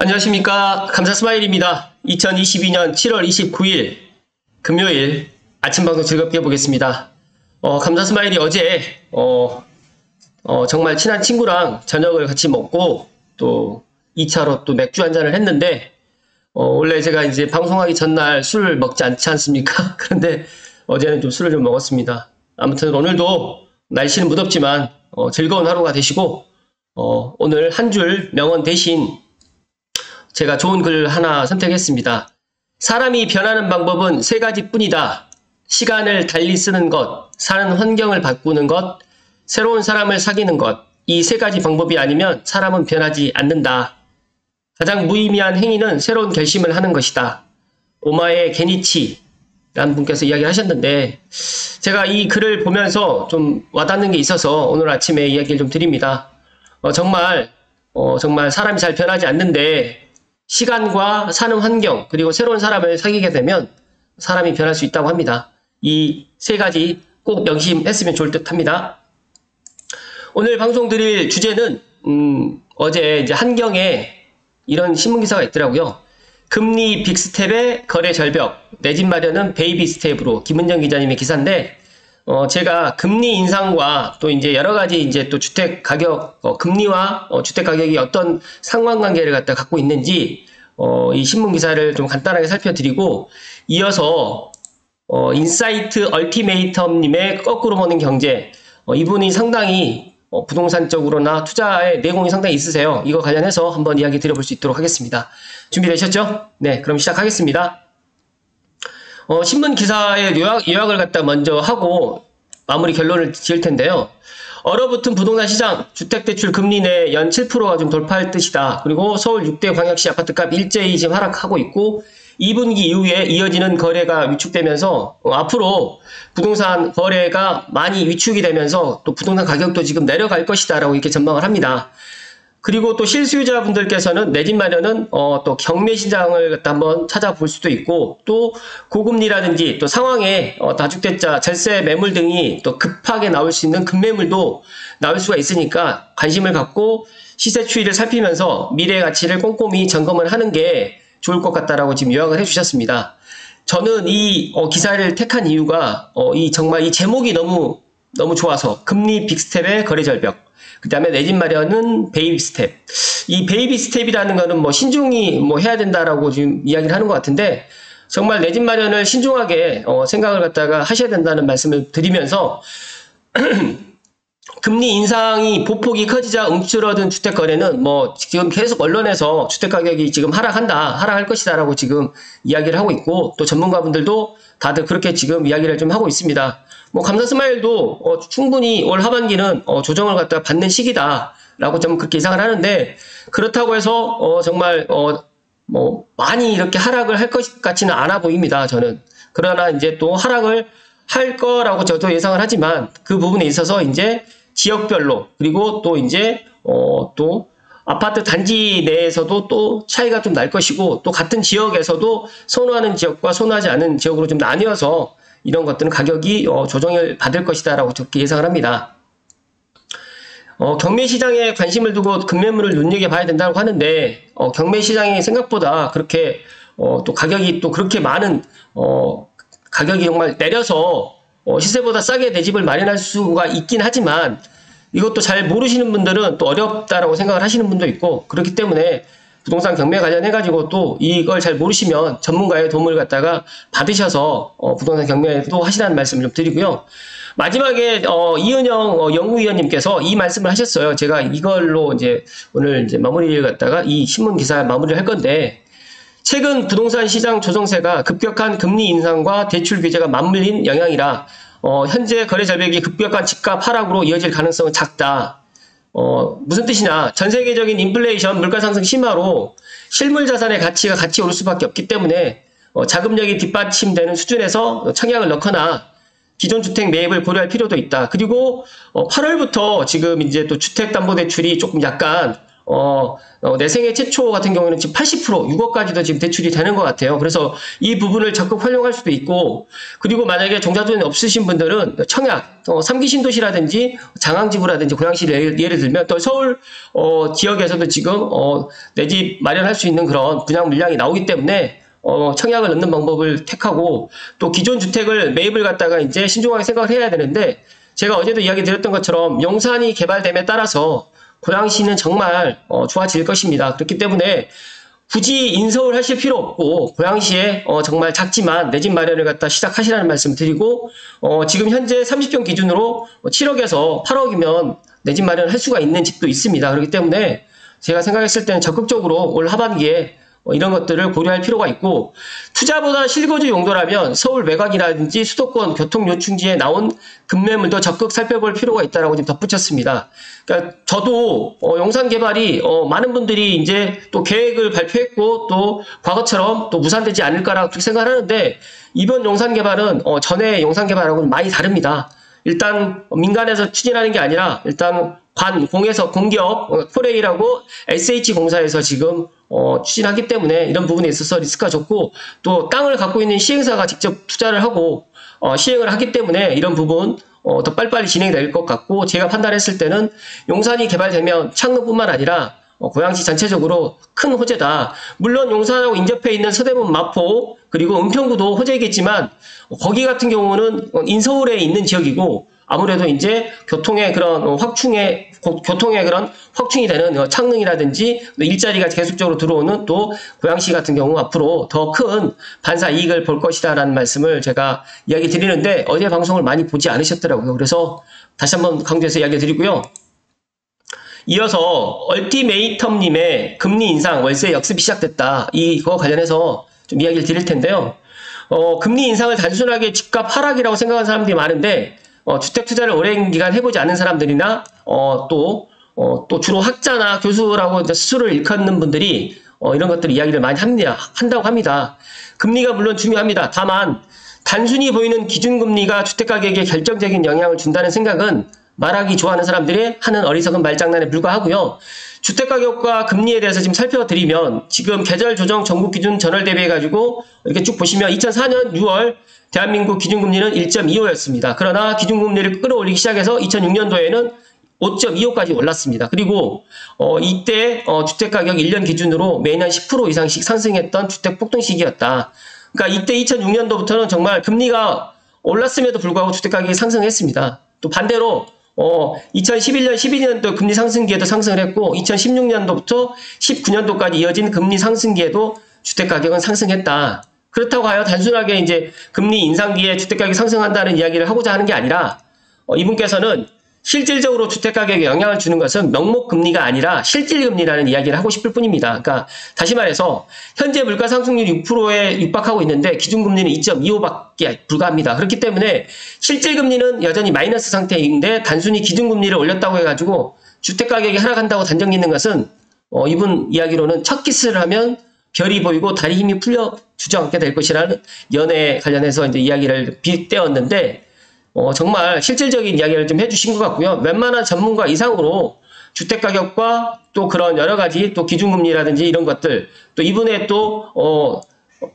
안녕하십니까. 감사스마일입니다. 2022년 7월 29일 금요일 아침 방송 즐겁게 해보겠습니다. 감사스마일이 어제 정말 친한 친구랑 저녁을 같이 먹고 또 2차로 또 맥주 한잔을 했는데 원래 제가 이제 방송하기 전날 술을 먹지 않지 않습니까? 그런데 어제는 좀 술을 좀 먹었습니다. 아무튼 오늘도 날씨는 무덥지만 즐거운 하루가 되시고 오늘 한 줄 명언 대신 제가 좋은 글 하나 선택했습니다. 사람이 변하는 방법은 세 가지뿐이다. 시간을 달리 쓰는 것, 사는 환경을 바꾸는 것, 새로운 사람을 사귀는 것. 이 세 가지 방법이 아니면 사람은 변하지 않는다. 가장 무의미한 행위는 새로운 결심을 하는 것이다. 오마에 게니치라는 분께서 이야기를 하셨는데 제가 이 글을 보면서 좀 와닿는 게 있어서 오늘 아침에 이야기를 좀 드립니다. 정말 사람이 잘 변하지 않는데 시간과 사는 환경 그리고 새로운 사람을 사귀게 되면 사람이 변할 수 있다고 합니다. 이 세 가지 꼭 명심했으면 좋을 듯 합니다. 오늘 방송 드릴 주제는 어제 이제 한경에 이런 신문기사가 있더라고요. 금리 빅스텝의 거래 절벽, 내 집 마련은 베이비 스텝으로, 김은정 기자님의 기사인데 제가 금리 인상과 또 이제 여러 가지 이제 또 주택 가격, 금리와 주택 가격이 어떤 상관관계를 갖고 있는지, 이 신문 기사를 좀 간단하게 살펴드리고, 이어서, 인사이트 얼티메이텀님의 거꾸로 보는 경제, 이분이 상당히 부동산 쪽으로나 투자의 내공이 상당히 있으세요. 이거 관련해서 한번 이야기 드려볼 수 있도록 하겠습니다. 준비되셨죠? 네, 그럼 시작하겠습니다. 신문 기사의 요약을 갖다 먼저 하고 마무리 결론을 지을 텐데요. 얼어붙은 부동산 시장, 주택대출 금리 내 연 7%가 좀 돌파할 뜻이다. 그리고 서울 6대 광역시 아파트값 일제히 지금 하락하고 있고 2분기 이후에 이어지는 거래가 위축되면서 앞으로 부동산 거래가 많이 위축이 되면서 또 부동산 가격도 지금 내려갈 것이다 라고 이렇게 전망을 합니다. 그리고 또 실수요자분들께서는 내 집 마련은 또 경매 시장을 갖다 한번 찾아볼 수도 있고 또 고금리라든지 또 상황에 다주택자, 절세 매물 등이 또 급하게 나올 수 있는 급매물도 나올 수가 있으니까 관심을 갖고 시세 추이를 살피면서 미래 가치를 꼼꼼히 점검을 하는 게 좋을 것 같다라고 지금 요약을 해주셨습니다. 저는 이 기사를 택한 이유가 정말 이 제목이 너무 좋아서 금리 빅스텝의 거래 절벽. 그 다음에 내 집 마련은 베이비 스텝. 이 베이비 스텝이라는 거는 뭐 신중히 해야 된다라고 지금 이야기를 하는 것 같은데 정말 내 집 마련을 신중하게 생각을 갖다가 하셔야 된다는 말씀을 드리면서 금리 인상이 보폭이 커지자 움츠러든 주택 거래는 지금 계속 언론에서 주택 가격이 지금 하락할 것이다 라고 지금 이야기를 하고 있고 또 전문가분들도 다들 그렇게 지금 이야기를 좀 하고 있습니다. 감사스마일도 충분히 올 하반기는 조정을 갖다 받는 시기다라고 좀 그렇게 예상을 하는데 그렇다고 해서 정말 많이 이렇게 하락을 할 것 같지는 않아 보입니다. 저는. 그러나 이제 또 하락을 할 거라고 저도 예상을 하지만 그 부분에 있어서 이제 지역별로 그리고 또 이제 또 아파트 단지 내에서도 또 차이가 좀 날 것이고 또 같은 지역에서도 선호하는 지역과 선호하지 않는 지역으로 좀 나뉘어서 이런 것들은 가격이 조정을 받을 것이다 라고 그렇게 예상을 합니다. 경매 시장에 관심을 두고 급매물을 눈여겨봐야 된다고 하는데 경매 시장이 생각보다 그렇게 또 가격이 또 그렇게 많은 가격이 정말 내려서 시세보다 싸게 내 집을 마련할 수가 있긴 하지만 이것도 잘 모르시는 분들은 또 어렵다라고 생각을 하시는 분도 있고 그렇기 때문에 부동산 경매 관련해가지고 또 이걸 잘 모르시면 전문가의 도움을 갖다가 받으셔서 부동산 경매도 하시라는 말씀을 좀 드리고요. 마지막에 이은영 연구위원님께서 이 말씀을 하셨어요. 제가 이걸로 이제 오늘 이제 마무리를 갖다가 이 신문 기사 마무리를 할 건데 최근 부동산 시장 조정세가 급격한 금리 인상과 대출 규제가 맞물린 영향이라 현재 거래 절벽이 급격한 집값 하락으로 이어질 가능성은 작다. 무슨 뜻이냐. 전 세계적인 인플레이션, 물가 상승 심화로 실물 자산의 가치가 같이 오를 수밖에 없기 때문에 자금력이 뒷받침되는 수준에서 청약을 넣거나 기존 주택 매입을 고려할 필요도 있다. 그리고 8월부터 지금 이제 또 주택담보대출이 조금 약간 내 생애 최초 같은 경우에는 지금 80%, 6억까지도 지금 대출이 되는 것 같아요. 그래서 이 부분을 적극 활용할 수도 있고, 그리고 만약에 종자돈이 없으신 분들은 청약, 3기 신도시라든지 장항지구라든지 고양시를 예를 들면 또 서울 지역에서도 지금 내 집 마련할 수 있는 그런 분양 물량이 나오기 때문에 청약을 넣는 방법을 택하고, 또 기존 주택을 매입을 갖다가 이제 신중하게 생각을 해야 되는데, 제가 어제도 이야기 드렸던 것처럼 용산이 개발됨에 따라서 고양시는 정말 좋아질 것입니다. 그렇기 때문에 굳이 인서울 하실 필요 없고 고양시에 정말 작지만 내 집 마련을 갖다 시작하시라는 말씀 드리고, 지금 현재 30평 기준으로 7억에서 8억이면 내 집 마련을 할 수가 있는 집도 있습니다. 그렇기 때문에 제가 생각했을 때는 적극적으로 올 하반기에 이런 것들을 고려할 필요가 있고, 투자보다 실거주 용도라면 서울 외곽이라든지 수도권 교통요충지에 나온 급매물도 적극 살펴볼 필요가 있다라고 지금 덧붙였습니다. 그러니까 저도 용산 개발이 많은 분들이 이제 또 계획을 발표했고 또 과거처럼 또 무산되지 않을까라고 그렇게 생각하는데, 이번 용산 개발은 전에 용산 개발하고는 많이 다릅니다. 일단 민간에서 추진하는 게 아니라 일단 공에서 공기업 코레일하고 SH공사에서 지금 추진하기 때문에 이런 부분에 있어서 리스크가 적고, 또 땅을 갖고 있는 시행사가 직접 투자를 하고 시행을 하기 때문에 이런 부분 더 빨리빨리 진행될 것 같고, 제가 판단했을 때는 용산이 개발되면 창릉뿐만 아니라 고양시 전체적으로 큰 호재다. 물론 용산하고 인접해 있는 서대문, 마포, 그리고 은평구도 호재이겠지만 거기 같은 경우는 인서울에 있는 지역이고, 아무래도 이제 교통의 그런 확충이 되는 창릉이라든지 일자리가 계속적으로 들어오는 또 고양시 같은 경우 앞으로 더 큰 반사 이익을 볼 것이다라는 말씀을 제가 이야기 드리는데, 어제 방송을 많이 보지 않으셨더라고요. 그래서 다시 한번 강조해서 이야기 드리고요. 이어서 얼티메이텀님의 금리 인상 월세 역습이 시작됐다. 이거 관련해서 좀 이야기를 드릴 텐데요. 금리 인상을 단순하게 집값 하락이라고 생각하는 사람들이 많은데, 주택 투자를 오랜 기간 해보지 않은 사람들이나 또 주로 학자나 교수라고 이제 스스로를 일컫는 분들이 이런 것들 이야기를 많이 한다고 합니다. 금리가 물론 중요합니다. 다만 단순히 보이는 기준금리가 주택가격에 결정적인 영향을 준다는 생각은 말하기 좋아하는 사람들이 하는 어리석은 말장난에 불과하고요. 주택가격과 금리에 대해서 지금 살펴드리면, 지금 계절조정 전국기준 전월 대비해가지고 이렇게 쭉 보시면 2004년 6월 대한민국 기준금리는 1.25였습니다. 그러나 기준금리를 끌어올리기 시작해서 2006년도에는 5.25까지 올랐습니다. 그리고 이때 주택가격 1년 기준으로 매년 10% 이상씩 상승했던 주택 폭등 시기였다. 그러니까 이때 2006년도부터는 정말 금리가 올랐음에도 불구하고 주택가격이 상승했습니다. 또 반대로 2011년, 12년도 금리 상승기에도 상승을 했고, 2016년도부터 19년도까지 이어진 금리 상승기에도 주택가격은 상승했다. 그렇다고 하여 단순하게 이제 금리 인상기에 주택가격이 상승한다는 이야기를 하고자 하는 게 아니라, 이분께서는 실질적으로 주택가격에 영향을 주는 것은 명목금리가 아니라 실질금리라는 이야기를 하고 싶을 뿐입니다. 그러니까 다시 말해서 현재 물가상승률 6%에 육박하고 있는데 기준금리는 2.25밖에 불과합니다. 그렇기 때문에 실질금리는 여전히 마이너스 상태인데, 단순히 기준금리를 올렸다고 해가지고 주택가격이 하락한다고 단정 짓는 것은 이분 이야기로는 첫 키스를 하면 별이 보이고 다리 힘이 풀려 주저앉게 될 것이라는 연애 관련해서 이제 이야기를 빗대었는데, 정말 실질적인 이야기를 좀 해주신 것 같고요. 웬만한 전문가 이상으로 주택가격과 또 그런 여러 가지 또 기준금리라든지 이런 것들, 또 이분의 또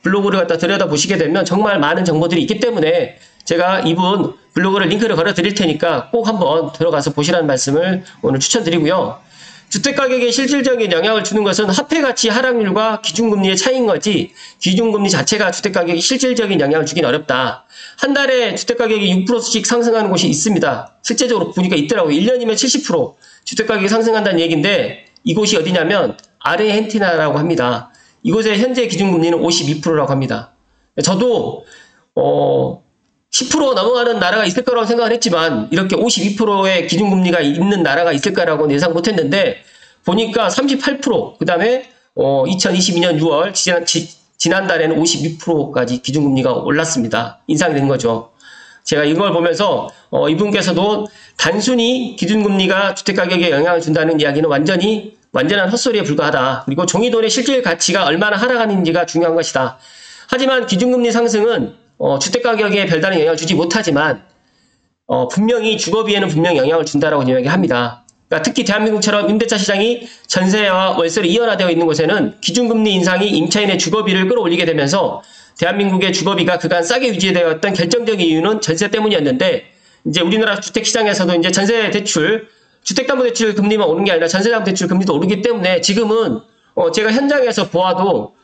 블로그를 갖다 들여다보시게 되면 정말 많은 정보들이 있기 때문에 제가 이분 블로그를 링크를 걸어 드릴 테니까 꼭 한번 들어가서 보시라는 말씀을 오늘 추천드리고요. 주택가격에 실질적인 영향을 주는 것은 화폐가치 하락률과 기준금리의 차이인 거지, 기준금리 자체가 주택가격에 실질적인 영향을 주긴 어렵다. 한 달에 주택가격이 6%씩 상승하는 곳이 있습니다. 실제적으로 보니까 있더라고요. 1년이면 70% 주택가격이 상승한다는 얘기인데, 이곳이 어디냐면 아르헨티나라고 합니다. 이곳의 현재 기준금리는 52%라고 합니다. 저도 10% 넘어가는 나라가 있을 거라고 생각을 했지만 이렇게 52%의 기준금리가 있는 나라가 있을까라고 예상 못했는데, 보니까 38%, 그 다음에 2022년 6월 지난달에는 52%까지 기준금리가 올랐습니다. 인상이 된 거죠. 제가 이걸 보면서 이분께서도 단순히 기준금리가 주택가격에 영향을 준다는 이야기는 완전한 헛소리에 불과하다. 그리고 종이돈의 실질 가치가 얼마나 하락하는지가 중요한 것이다. 하지만 기준금리 상승은 주택가격에 별다른 영향을 주지 못하지만 분명히 주거비에는 분명히 영향을 준다라고 이야기합니다. 그러니까 특히 대한민국처럼 임대차 시장이 전세와 월세로 이연화되어 있는 곳에는 기준금리 인상이 임차인의 주거비를 끌어올리게 되면서 대한민국의 주거비가 그간 싸게 유지되었던 결정적인 이유는 전세 때문이었는데, 이제 우리나라 주택시장에서도 이제 전세 대출, 주택담보대출 금리만 오른 게 아니라 전세담보대출 금리도 오르기 때문에 지금은 제가 현장에서 보아도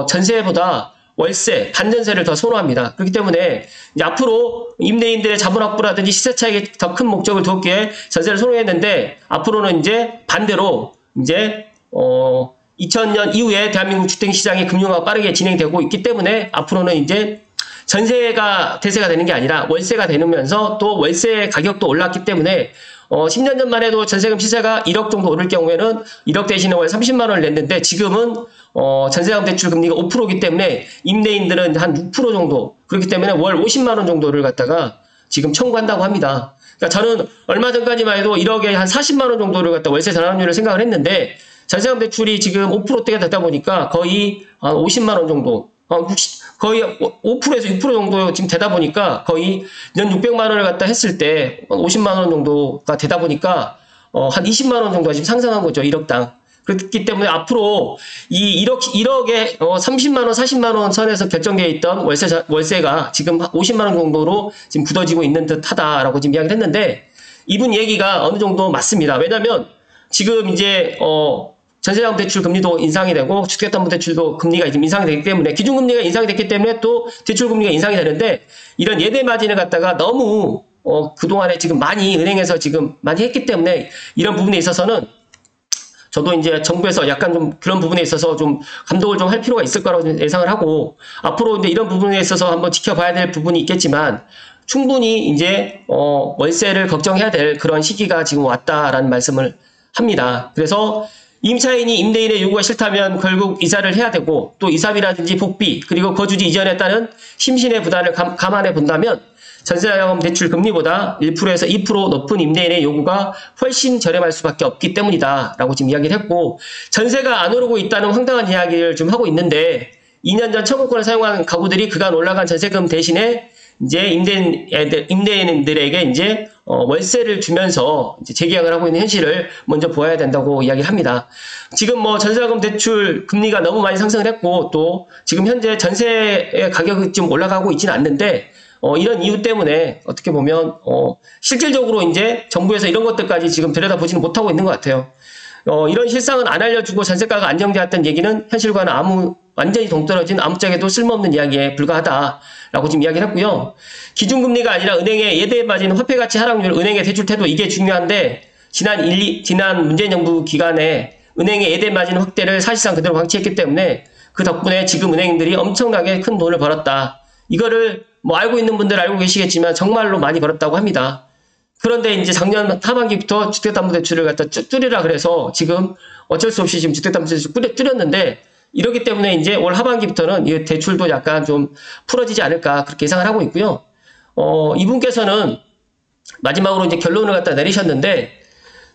전세보다 월세, 반전세를 더 선호합니다. 그렇기 때문에 이제 앞으로 임대인들의 자본 확보라든지 시세 차익에 더 큰 목적을 두었기에 전세를 선호했는데, 앞으로는 이제 반대로 이제 2000년 이후에 대한민국 주택시장의 금융화가 빠르게 진행되고 있기 때문에 앞으로는 이제 전세가 대세가 되는 게 아니라 월세가 되면서 또 월세 가격도 올랐기 때문에 10년 전만 해도 전세금 시세가 1억 정도 오를 경우에는 1억 대신에 월 30만 원을 냈는데, 지금은 전세금 대출 금리가 5%이기 때문에 임대인들은 한 6% 정도, 그렇기 때문에 월 50만 원 정도를 갖다가 지금 청구한다고 합니다. 그러니까 저는 얼마 전까지만 해도 1억에 한 40만 원 정도를 갖다 월세 전환율을 생각을 했는데, 전세금 대출이 지금 5%대가 되다 보니까 거의 한 50만 원 정도, 거의 5%에서 6% 정도 지금 되다 보니까 거의 연 600만 원을 갖다 했을 때 50만 원 정도가 되다 보니까 한 20만 원 정도가 지금 상승한 거죠. 1억당. 그렇기 때문에 앞으로 이 1억에 30만 원, 40만 원 선에서 결정되어 있던 월세가 지금 50만 원 정도로 지금 굳어지고 있는 듯하다라고 지금 이야기를 했는데, 이분 얘기가 어느 정도 맞습니다. 왜냐면 지금 이제 전세담보대출 금리도 인상이 되고 주택담보대출도 금리가 지금 인상이 되기 때문에, 기준금리가 인상이 됐기 때문에 또 대출금리가 인상이 되는데, 이런 예대마진을 갖다가 너무 그동안에 지금 많이 은행에서 지금 많이 했기 때문에 이런 부분에 있어서는 저도 이제 정부에서 약간 좀 그런 부분에 있어서 좀 감독을 좀 할 필요가 있을 거라고 예상을 하고, 앞으로 이제 이런 부분에 있어서 한번 지켜봐야 될 부분이 있겠지만, 충분히 이제 월세를 걱정해야 될 그런 시기가 지금 왔다라는 말씀을 합니다. 그래서 임차인이 임대인의 요구가 싫다면 결국 이사를 해야 되고, 또 이사비라든지 복비, 그리고 거주지 이전에 따른 심신의 부담을 감안해 본다면 전세자금 대출 금리보다 1%에서 2% 높은 임대인의 요구가 훨씬 저렴할 수밖에 없기 때문이다 라고 지금 이야기를 했고, 전세가 안 오르고 있다는 황당한 이야기를 좀 하고 있는데, 2년 전 청구권을 사용한 가구들이 그간 올라간 전세금 대신에 이제 임대인들에게 이제 월세를 주면서 이제 재계약을 하고 있는 현실을 먼저 보아야 된다고 이야기를 합니다. 지금 뭐 전세자금 대출 금리가 너무 많이 상승을 했고, 또 지금 현재 전세의 가격이 좀 올라가고 있지는 않는데, 이런 이유 때문에 어떻게 보면 실질적으로 이제 정부에서 이런 것들까지 지금 들여다보지는 못하고 있는 것 같아요. 이런 실상은 안 알려주고 전세가가 안정되었다는 얘기는 현실과는 완전히 동떨어진 아무짝에도 쓸모없는 이야기에 불과하다라고 지금 이야기를 했고요. 기준금리가 아니라 은행의 예대마진 화폐가치 하락률, 은행의 대출 태도, 이게 중요한데, 지난 문재인 정부 기간에 은행의 예대마진 확대를 사실상 그대로 방치했기 때문에 그 덕분에 지금 은행들이 엄청나게 큰 돈을 벌었다. 이거를 뭐 알고 있는 분들 알고 계시겠지만 정말로 많이 벌었다고 합니다. 그런데 이제 작년 하반기부터 주택담보대출을 갖다 줄이라 그래서 지금 어쩔 수 없이 지금 주택담보대출 줄였는데, 이렇기 때문에 이제 올 하반기부터는 이 대출도 약간 좀 풀어지지 않을까 그렇게 예상을 하고 있고요. 이분께서는 마지막으로 이제 결론을 갖다 내리셨는데,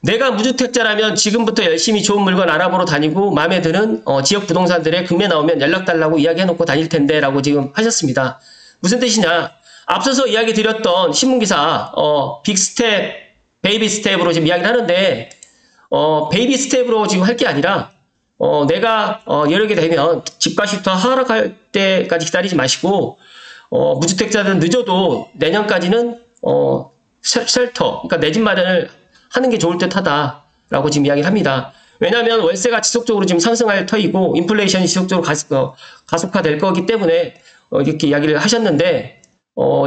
내가 무주택자라면 지금부터 열심히 좋은 물건 알아보러 다니고 마음에 드는 지역 부동산들에 금매 나오면 연락 달라고 이야기해놓고 다닐 텐데 라고 지금 하셨습니다. 무슨 뜻이냐? 앞서서 이야기 드렸던 신문기사 빅스텝, 베이비 스텝으로 지금 이야기를 하는데, 베이비 스텝으로 지금 할 게 아니라 내가 여러 개 되면 집값이 하락할 때까지 기다리지 마시고, 무주택자들은 늦어도 내년까지는 쉘터, 그러니까 내 집 마련을 하는 게 좋을 듯하다라고 지금 이야기를 합니다. 왜냐하면 월세가 지속적으로 지금 상승할 터이고 인플레이션이 지속적으로 가속화될 거기 때문에 이렇게 이야기를 하셨는데,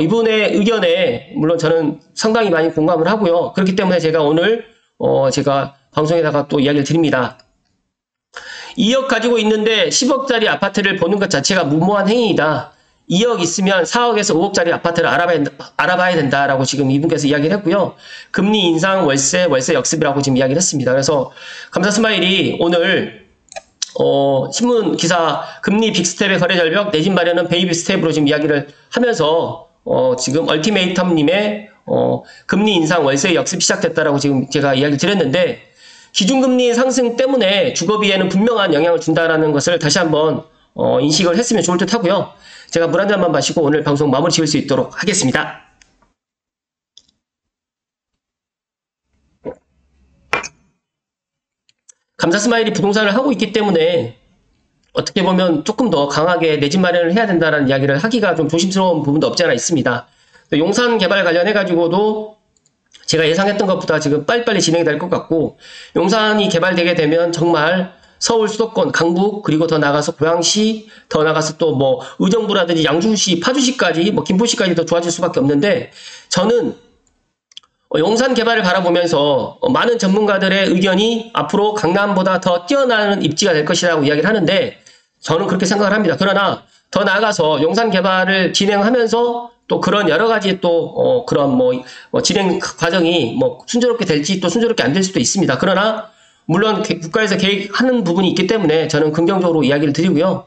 이분의 의견에 물론 저는 상당히 많이 공감을 하고요. 그렇기 때문에 제가 오늘 제가 방송에다가 또 이야기를 드립니다. 2억 가지고 있는데 10억짜리 아파트를 보는 것 자체가 무모한 행위이다. 2억 있으면 4억에서 5억짜리 아파트를 알아봐야 된다라고 지금 이분께서 이야기를 했고요. 금리 인상, 월세 역습이라고 지금 이야기를 했습니다. 그래서 감사 스마일이 오늘 신문 기사 금리 빅스텝의 거래 절벽, 내 집 마련은 베이비 스텝으로 지금 이야기를 하면서 지금 얼티메이텀님의 금리 인상, 월세 역습 시작됐다라고 지금 제가 이야기 드렸는데, 기준금리 상승 때문에 주거비에는 분명한 영향을 준다라는 것을 다시 한번 인식을 했으면 좋을 듯 하고요. 제가 물 한 잔만 마시고 오늘 방송 마무리 지을 수 있도록 하겠습니다. 감사 스마일이 부동산을 하고 있기 때문에 어떻게 보면 조금 더 강하게 내 집 마련을 해야 된다는 이야기를 하기가 좀 조심스러운 부분도 없지 않아 있습니다. 용산 개발 관련해가지고도 제가 예상했던 것보다 지금 빨리빨리 진행이 될 것 같고, 용산이 개발되게 되면 정말 서울 수도권, 강북, 그리고 더 나가서 고양시, 더 나가서 또 뭐 의정부라든지 양주시, 파주시까지, 뭐 김포시까지 더 좋아질 수밖에 없는데, 저는 용산 개발을 바라보면서 많은 전문가들의 의견이 앞으로 강남보다 더 뛰어나는 입지가 될 것이라고 이야기를 하는데, 저는 그렇게 생각을 합니다. 그러나 더 나아가서 용산 개발을 진행하면서 또 그런 여러 가지 또 그런 진행 과정이 순조롭게 될지 또 순조롭게 안 될 수도 있습니다. 그러나 물론 국가에서 계획하는 부분이 있기 때문에 저는 긍정적으로 이야기를 드리고요.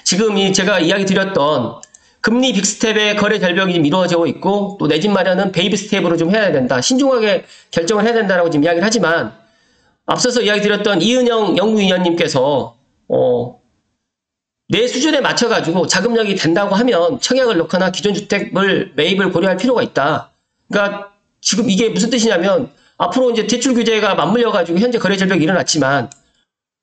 지금 제가 이야기 드렸던 금리 빅스텝의 거래 절벽이 지금 이루어지고 있고, 또 내 집 마련은 베이비 스텝으로 좀 해야 된다. 신중하게 결정을 해야 된다라고 지금 이야기를 하지만, 앞서서 이야기 드렸던 이은영 연구위원님께서 내 수준에 맞춰가지고 자금력이 된다고 하면 청약을 넣거나 기존 주택을 매입을 고려할 필요가 있다. 그러니까 지금 이게 무슨 뜻이냐면, 앞으로 이제 대출 규제가 맞물려가지고 현재 거래 절벽이 일어났지만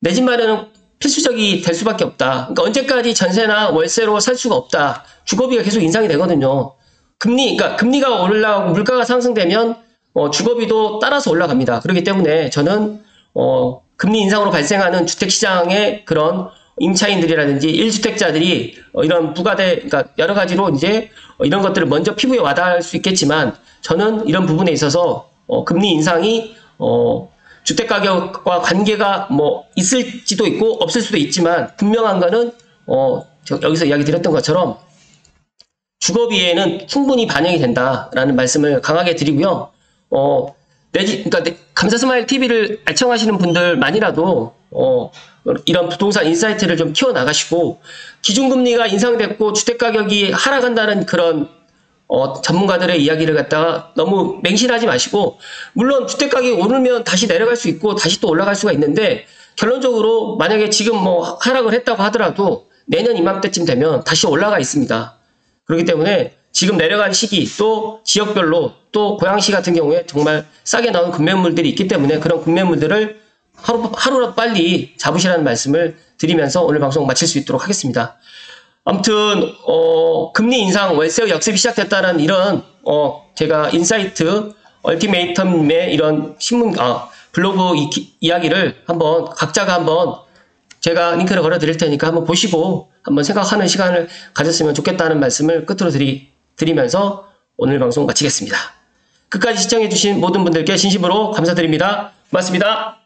내 집 마련은 필수적이 될 수밖에 없다. 그러니까 언제까지 전세나 월세로 살 수가 없다. 주거비가 계속 인상이 되거든요. 그러니까 금리가 올라가고 물가가 상승되면 주거비도 따라서 올라갑니다. 그렇기 때문에 저는 금리 인상으로 발생하는 주택시장의 그런 임차인들이라든지 1주택자들이 이런 그러니까 여러 가지로 이제 이런 것들을 먼저 피부에 와닿을 수 있겠지만, 저는 이런 부분에 있어서 금리 인상이 주택가격과 관계가 있을지도 있고 없을 수도 있지만, 분명한 거는 여기서 이야기 드렸던 것처럼 주거비에는 충분히 반영이 된다라는 말씀을 강하게 드리고요. 그러니까 감사 스마일 TV를 애청하시는 분들만이라도 이런 부동산 인사이트를 좀 키워나가시고, 기준금리가 인상됐고 주택가격이 하락한다는 그런 전문가들의 이야기를 갖다가 너무 맹신하지 마시고, 물론 주택가격이 오르면 다시 내려갈 수 있고 다시 또 올라갈 수가 있는데, 결론적으로 만약에 지금 하락을 했다고 하더라도 내년 이맘때쯤 되면 다시 올라가 있습니다. 그렇기 때문에 지금 내려간 시기, 또 지역별로, 또 고양시 같은 경우에 정말 싸게 나온 급매물들이 있기 때문에 그런 급매물들을 하루라도 빨리 잡으시라는 말씀을 드리면서 오늘 방송 마칠 수 있도록 하겠습니다. 아무튼 금리 인상, 월세 역습이 시작됐다는 이런 제가 인사이트 얼티메이텀의 이런 블로그 이야기를 각자가 한번 제가 링크를 걸어 드릴 테니까 한번 보시고 한번 생각하는 시간을 가졌으면 좋겠다는 말씀을 끝으로 드리면서 오늘 방송 마치겠습니다. 끝까지 시청해주신 모든 분들께 진심으로 감사드립니다. 고맙습니다.